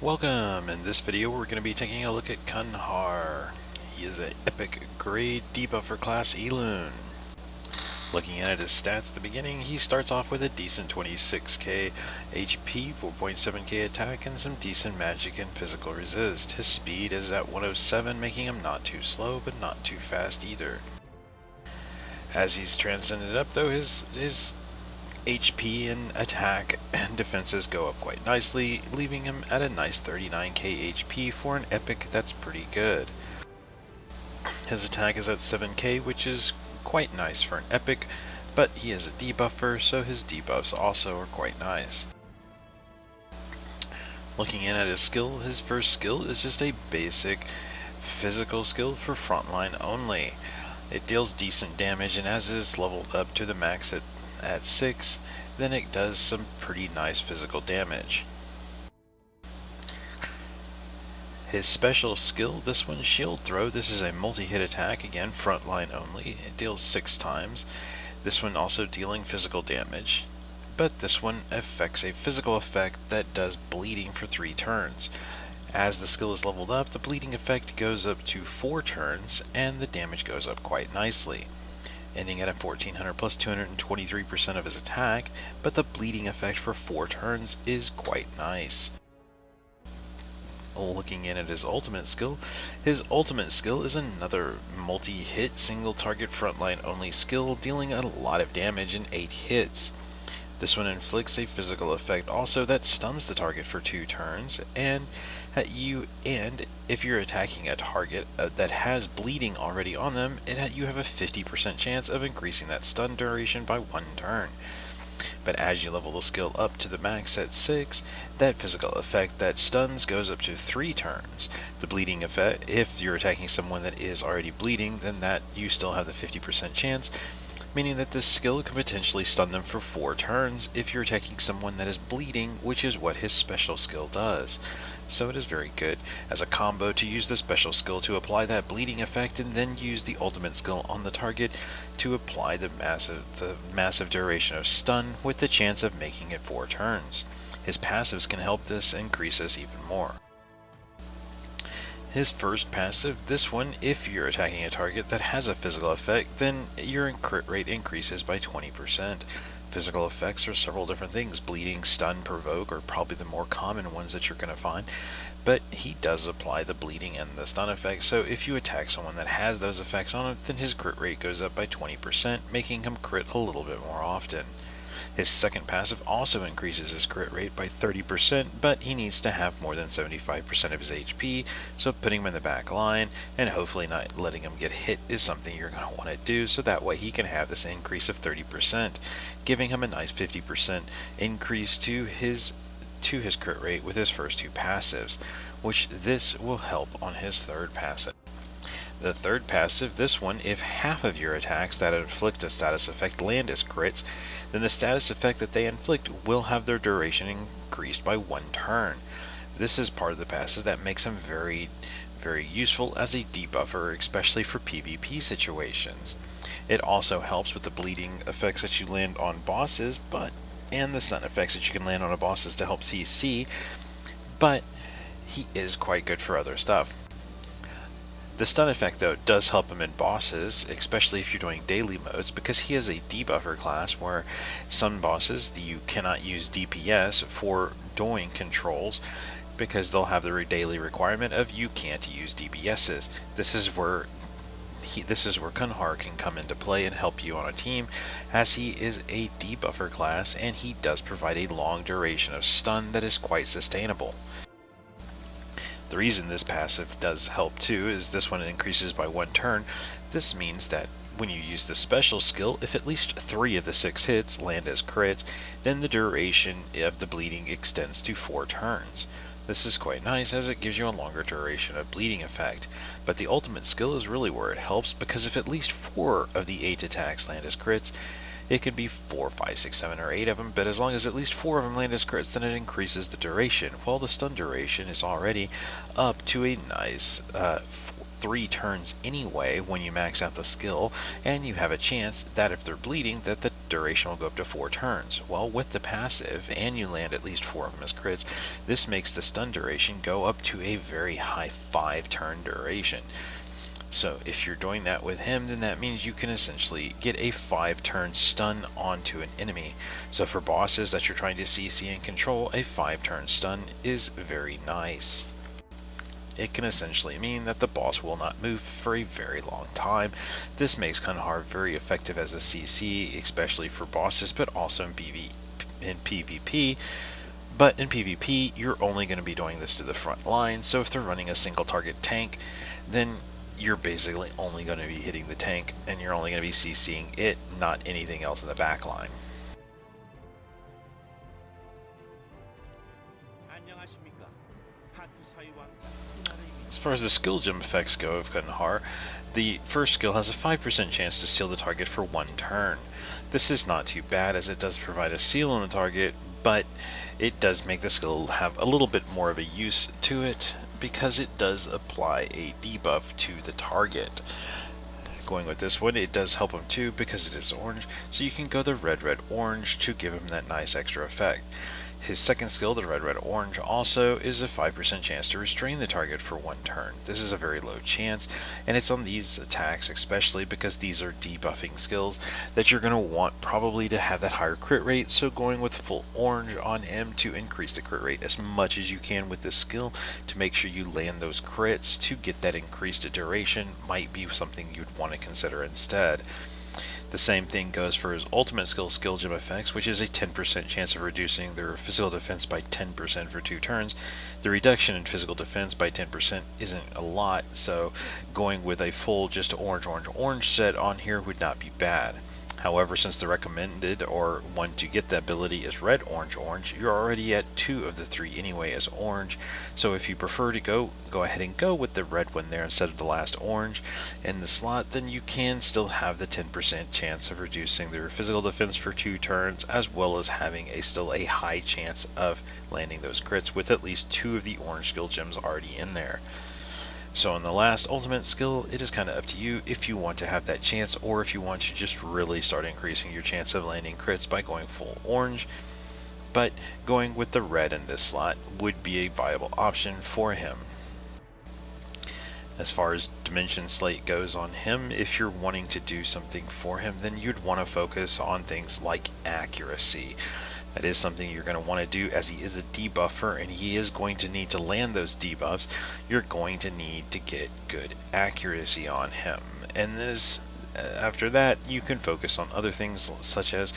Welcome! In this video we're going to be taking a look at Kunhar. He is an epic grade debuffer class Elune. Looking at his stats at the beginning, he starts off with a decent 26k HP, 4.7k attack, and some decent magic and physical resist. His speed is at 107, making him not too slow but not too fast either. As he's transcended up though, his HP and attack and defenses go up quite nicely, leaving him at a nice 39k HP for an epic that's pretty good. His attack is at 7k, which is quite nice for an epic, but he is a debuffer, so his debuffs also are quite nice. Looking in at his skill, his first skill is just a basic physical skill for frontline only. It deals decent damage, and as it is leveled up to the max at 6, then it does some pretty nice physical damage. His special skill, this one, Shield Throw, this is a multi-hit attack, again frontline only. It deals 6 times. This one also dealing physical damage, but this one affects a physical effect that does bleeding for 3 turns. As the skill is leveled up, the bleeding effect goes up to 4 turns, and the damage goes up quite nicely, ending at a 1400 plus 223% of his attack, but the bleeding effect for 4 turns is quite nice. Looking in at his ultimate skill is another multi-hit single target frontline only skill, dealing a lot of damage in 8 hits. This one inflicts a physical effect also that stuns the target for 2 turns, and if you're attacking a target that has bleeding already on them, you have a 50% chance of increasing that stun duration by 1 turn. But as you level the skill up to the max at 6, that physical effect that stuns goes up to 3 turns. The bleeding effect, if you're attacking someone that is already bleeding, then that you still have the 50% chance, meaning that this skill can potentially stun them for 4 turns if you're attacking someone that is bleeding, which is what his special skill does. So it is very good as a combo to use the special skill to apply that bleeding effect, and then use the ultimate skill on the target to apply the massive duration of stun with the chance of making it 4 turns. His passives can help this increase this even more. His first passive, this one, if you're attacking a target that has a physical effect, then your crit rate increases by 20%. Physical effects are several different things. Bleeding, stun, provoke are probably the more common ones that you're going to find, but he does apply the bleeding and the stun effect, so if you attack someone that has those effects on it, then his crit rate goes up by 20%, making him crit a little bit more often. His second passive also increases his crit rate by 30%, but he needs to have more than 75% of his HP, so putting him in the back line and hopefully not letting him get hit is something you're going to want to do, so that way he can have this increase of 30%, giving him a nice 50% increase to his crit rate with his first 2 passives, which this will help on his third passive. The third passive, this one, if half of your attacks that inflict a status effect land as crits, then the status effect that they inflict will have their duration increased by 1 turn. This is part of the passive that makes him very, very useful as a debuffer, especially for PvP situations. It also helps with the bleeding effects that you land on bosses, and the stun effects that you can land on bosses to help CC, but he is quite good for other stuff. The stun effect, though, does help him in bosses, especially if you're doing daily modes, because he is a debuffer class where some bosses you cannot use DPS for doing controls because they'll have the daily requirement of you can't use DPSs. This is where Kunhar can come into play and help you on a team, as he is a debuffer class and he does provide a long duration of stun that is quite sustainable. The reason this passive does help too is this one increases by 1 turn. This means that when you use the special skill, if at least 3 of the 6 hits land as crits, then the duration of the bleeding extends to 4 turns. This is quite nice as it gives you a longer duration of bleeding effect, but the ultimate skill is really where it helps, because if at least 4 of the 8 attacks land as crits, it could be 4, 5, 6, 7, or 8 of them, but as long as at least 4 of them land as crits, then it increases the duration. While the stun duration is already up to a nice 3 turns anyway when you max out the skill, and you have a chance that if they're bleeding that the duration will go up to 4 turns. Well, with the passive, and you land at least 4 of them as crits, this makes the stun duration go up to a very high 5 turn duration. So if you're doing that with him, then that means you can essentially get a 5 turn stun onto an enemy. So for bosses that you're trying to CC and control, a 5 turn stun is very nice. It can essentially mean that the boss will not move for a very long time. This makes Kunhar very effective as a CC, especially for bosses, but also in PvP. But in PvP, you're only going to be doing this to the front line, so if they're running a single target tank, then you're basically only going to be hitting the tank, and you're only going to be CCing it, not anything else in the back line. As far as the skill gem effects go of Kunhar, the first skill has a 5% chance to seal the target for 1 turn. This is not too bad, as it does provide a seal on the target, but it does make the skill have a little bit more of a use to it, because it does apply a debuff to the target. Going with this one, it does help him too because it is orange, so you can go the red, red, orange to give him that nice extra effect. His second skill, the red, red, orange, also is a 5% chance to restrain the target for 1 turn. This is a very low chance, and it's on these attacks, especially because these are debuffing skills, that you're going to want probably to have that higher crit rate, so going with full orange on him to increase the crit rate as much as you can with this skill to make sure you land those crits to get that increased duration might be something you'd want to consider instead. The same thing goes for his ultimate skill, skill gem effects, which is a 10% chance of reducing their physical defense by 10% for 2 turns. The reduction in physical defense by 10% isn't a lot, so going with a full just orange, orange, orange set on here would not be bad. However, since the recommended or one to get the ability is red, orange, orange, you're already at 2 of the 3 anyway as orange. So if you prefer to go ahead and go with the red one there instead of the last orange in the slot, then you can still have the 10% chance of reducing their physical defense for 2 turns, as well as having still a high chance of landing those crits with at least 2 of the orange skill gems already in there. So in the last ultimate skill, it is kind of up to you if you want to have that chance, or if you want to just really start increasing your chance of landing crits by going full orange. But going with the red in this slot would be a viable option for him. As far as Dimension Slate goes on him, if you're wanting to do something for him, then you'd want to focus on things like accuracy. That is something you're going to want to do, as he is a debuffer and he is going to need to land those debuffs. You're going to need to get good accuracy on him, and this after that you can focus on other things such as,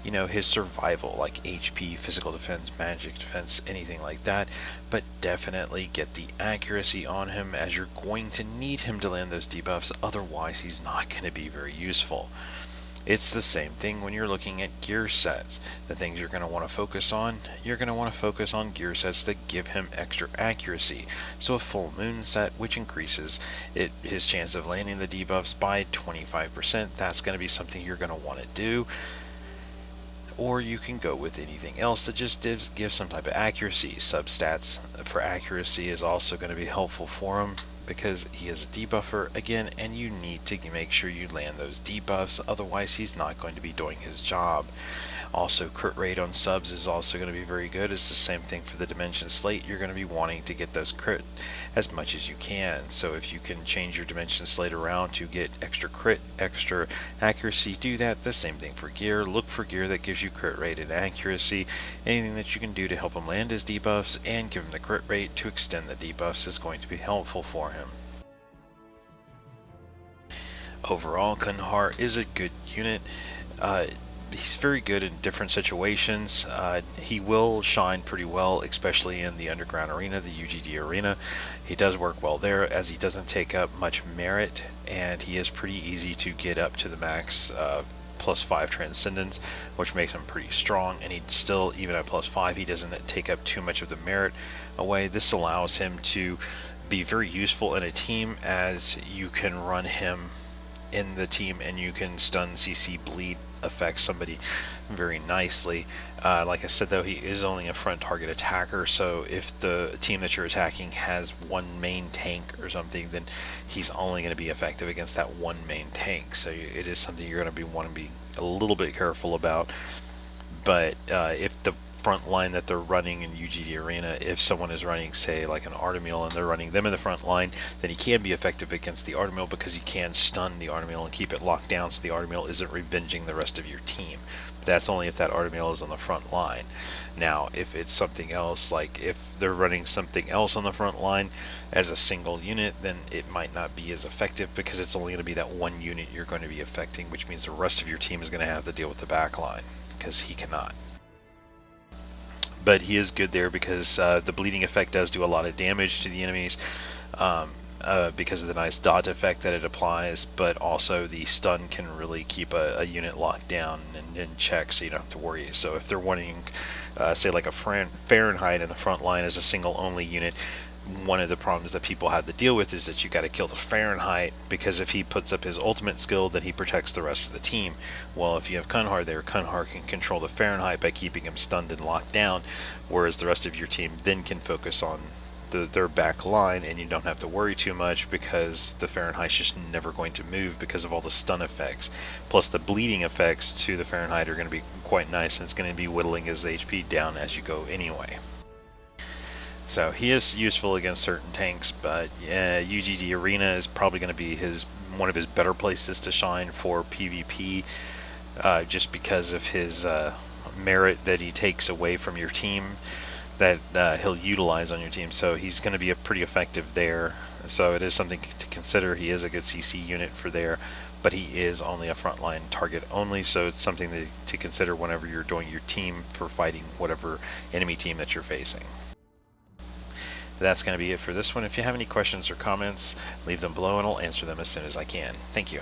you know, his survival, like HP, physical defense, magic defense, anything like that. But definitely get the accuracy on him, as you're going to need him to land those debuffs, otherwise he's not going to be very useful. It's the same thing when you're looking at gear sets. The things you're going to want to focus on, you're going to want to focus on gear sets that give him extra accuracy. So a full moon set, which increases his chance of landing the debuffs by 25%, that's going to be something you're going to want to do. Or you can go with anything else that just gives some type of accuracy. Substats for accuracy is also going to be helpful for him, because he is a debuffer again, and you need to make sure you land those debuffs, otherwise he's not going to be doing his job. Also, crit rate on subs is also going to be very good. It's the same thing for the Dimension Slate. You're going to be wanting to get those crit as much as you can. So if you can change your Dimension Slate around to get extra crit, extra accuracy, do that. The same thing for gear. Look for gear that gives you crit rate and accuracy. Anything that you can do to help him land his debuffs and give him the crit rate to extend the debuffs is going to be helpful for him. Overall, Kunhar is a good unit. He's very good in different situations. He will shine pretty well, especially in the underground arena, the UGD arena. He does work well there, as he doesn't take up much merit, and he is pretty easy to get up to the max +5 transcendence, which makes him pretty strong. And he still, even at +5, he doesn't take up too much of the merit away. This allows him to be very useful in a team, as you can run him in the team and you can stun, CC, bleed affect somebody very nicely. Like I said, though, he is only a front target attacker, so if the team that you're attacking has one main tank or something, then he's only going to be effective against that one main tank. So it is something you're going to want to be a little bit careful about. But if the front line that they're running in UGD Arena, if someone is running, say, like an Artemil, and they're running them in the front line, then he can be effective against the Artemil because he can stun the Artemil and keep it locked down so the Artemil isn't revenging the rest of your team. But that's only if that Artemil is on the front line. Now, if it's something else, like if they're running something else on the front line as a single unit, then it might not be as effective because it's only going to be that one unit you're going to be affecting, which means the rest of your team is going to have to deal with the back line because he cannot. But he is good there because the bleeding effect does do a lot of damage to the enemies because of the nice dot effect that it applies, but also the stun can really keep a unit locked down and in check so you don't have to worry. So if they're wanting, say, like a Fahrenheit in the front line as a single only unit, one of the problems that people have to deal with is that you got to kill the Fahrenheit, because if he puts up his ultimate skill, then he protects the rest of the team. Well, if you have Kunhar there, Kunhar can control the Fahrenheit by keeping him stunned and locked down, whereas the rest of your team then can focus on their back line, and you don't have to worry too much because the Fahrenheit's just never going to move because of all the stun effects. Plus the bleeding effects to the Fahrenheit are going to be quite nice, and it's going to be whittling his HP down as you go anyway. So he is useful against certain tanks, but UGD Arena is probably going to be one of his better places to shine for PvP, just because of his merit that he takes away from your team that he'll utilize on your team. So he's going to be pretty effective there. So it is something to consider. He is a good CC unit for there, but he is only a frontline target only, so it's something to consider whenever you're doing your team for fighting whatever enemy team that you're facing. That's going to be it for this one. If you have any questions or comments, leave them below and I'll answer them as soon as I can. Thank you.